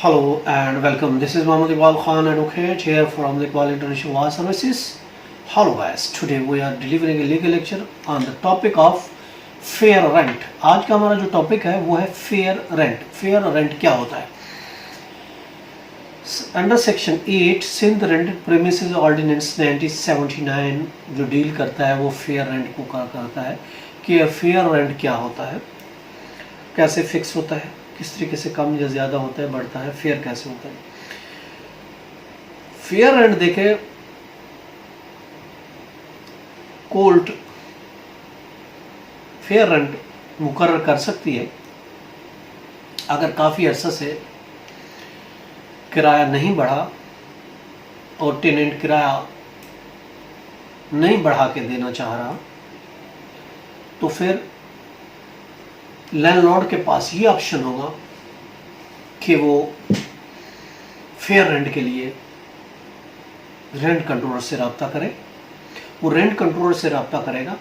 Hello and welcome. This is Mohammad Iqbal Khan, advocate here from the Iqbal International Law Services. Hello guys, today we are delivering a legal lecture on the topic of fair rent. आज का हमारा जो topic है वो है fair rent. Fair rent क्या होता है? Under section 8 Sindh rented premises ordinance 1979 जो डील करता है वो फेयर रेंट को करता है कि फेयर रेंट क्या होता है, कैसे फिक्स होता है, किस तरीके से कम या ज़्यादा होता है, बढ़ता है, फेयर कैसे होता है. फेयर रेंट देखे कोर्ट फेयर रेंट मुकर्रर कर सकती है अगर काफ़ी अरसा से किराया नहीं बढ़ा और टेनेंट किराया नहीं बढ़ा के देना चाह रहा, तो फिर लैंडलॉर्ड के पास ये ऑप्शन होगा कि वो फेयर रेंट के लिए रेंट कंट्रोलर से रब्ता करे. वो रेंट कंट्रोलर से रब्ता करेगा,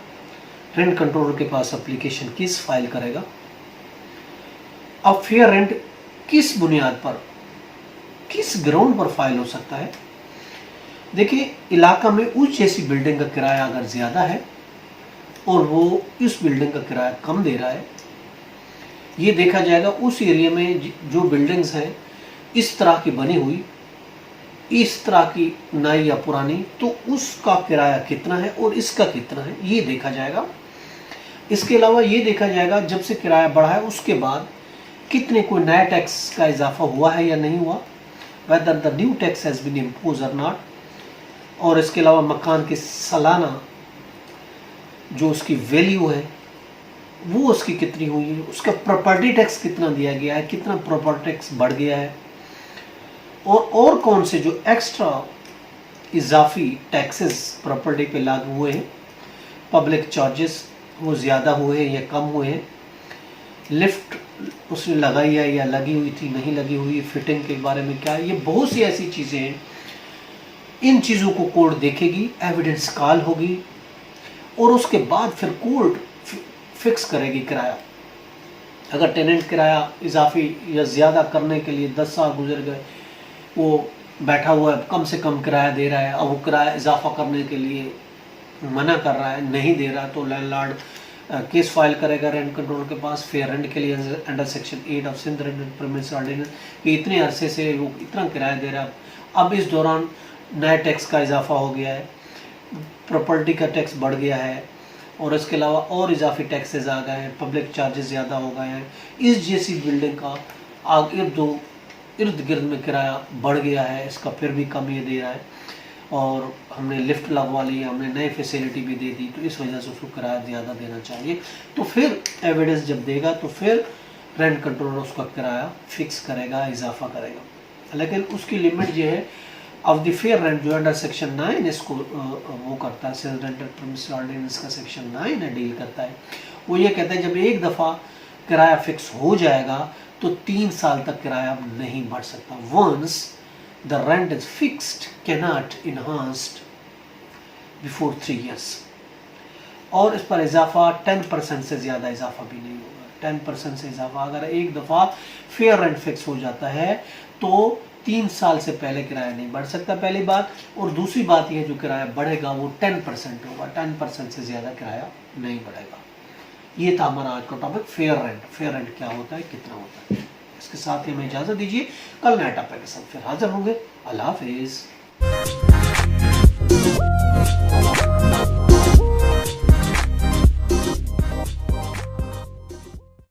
रेंट कंट्रोलर के पास एप्लीकेशन किस फाइल करेगा. अब फेयर रेंट किस बुनियाद पर, किस ग्राउंड पर फाइल हो सकता है? देखिए, इलाका में उस जैसी बिल्डिंग का किराया अगर ज़्यादा है और वो इस बिल्डिंग का किराया कम दे रहा है, ये देखा जाएगा उस एरिया में जो बिल्डिंग्स हैं इस तरह की बनी हुई, इस तरह की नई या पुरानी, तो उसका किराया कितना है और इसका कितना है ये देखा जाएगा. इसके अलावा ये देखा जाएगा जब से किराया बढ़ा है उसके बाद कितने कोई नया टैक्स का इजाफा हुआ है या नहीं हुआ, whether the new tax has been impose or not. और इसके अलावा मकान की सालाना जो उसकी वैल्यू है वो उसकी कितनी हुई है, उसका प्रॉपर्टी टैक्स कितना दिया गया है, कितना प्रॉपर्टी टैक्स बढ़ गया है, और कौन से जो एक्स्ट्रा इजाफी टैक्सेस प्रॉपर्टी पे लागू हुए हैं, पब्लिक चार्जेस वो ज़्यादा हुए हैं या कम हुए हैं, लिफ्ट उसने लगाई है या लगी हुई थी नहीं लगी हुई, फिटिंग के बारे में क्या है, ये बहुत सी ऐसी चीज़ें हैं. इन चीज़ों को कोर्ट देखेगी, एविडेंस कॉल होगी और उसके बाद फिर कोर्ट फिक्स करेगी किराया. अगर टेनेंट किराया इजाफी या ज़्यादा करने के लिए 10 साल गुजर गए, वो बैठा हुआ है, कम से कम किराया दे रहा है, अब वो किराया इजाफा करने के लिए मना कर रहा है, नहीं दे रहा, तो लैंडलॉर्ड केस फाइल करेगा रेंट कंट्रोलर के पास फेयर रेंट के लिए under section 8 of Sindh rented premises ordinance कि इतने अरसे से वो इतना किराया दे रहा है, अब इस दौरान नए टैक्स का इजाफा हो गया है, प्रॉपर्टी का टैक्स बढ़ गया है और इसके अलावा और इजाफी टैक्सेस आ गए हैं, पब्लिक चार्जेस ज़्यादा हो गए हैं, इस जैसी बिल्डिंग का इर्द गिर्द में किराया बढ़ गया है, इसका फिर भी कम ये दे रहा है और हमने लिफ्ट लगवा ली, हमने नई फैसिलिटी भी दे दी, तो इस वजह से उसको किराया ज़्यादा देना चाहिए. तो फिर एविडेंस जब देगा तो फिर रेंट कंट्रोलर उसका किराया फिक्स करेगा, इजाफा करेगा. लेकिन उसकी लिमिट ये है ऑफ द फेयर रेंट जो अंडर सेक्शन 9 इसको वो करता है, सिंध रेंटेड प्रीमिसेस ऑर्डिनेंस का सेक्शन 9 है डील करता है. वो ये कहता है जब एक दफ़ा किराया फिक्स हो जाएगा तो 3 साल तक किराया नहीं बढ़ सकता. Once the rent is fixed cannot enhanced before 3 years. और इस पर इजाफा 10% से ज़्यादा इजाफा भी नहीं होगा. 10% से इजाफा अगर एक दफ़ा फेयर रेंट फिक्स हो जाता है तो 3 साल से पहले किराया नहीं बढ़ सकता, पहली बात. और दूसरी बात यह जो किराया बढ़ेगा वो 10% होगा, 10% से ज़्यादा किराया नहीं बढ़ेगा. ये था हमारा आज का topic fair rent. Fair rent क्या होता है, कितना होता है. इसके साथ ही हमें इजाज़त दीजिए, कल नए टॉपिक के साथ फिर हाजिर होंगे. अल्लाह हाफिज़.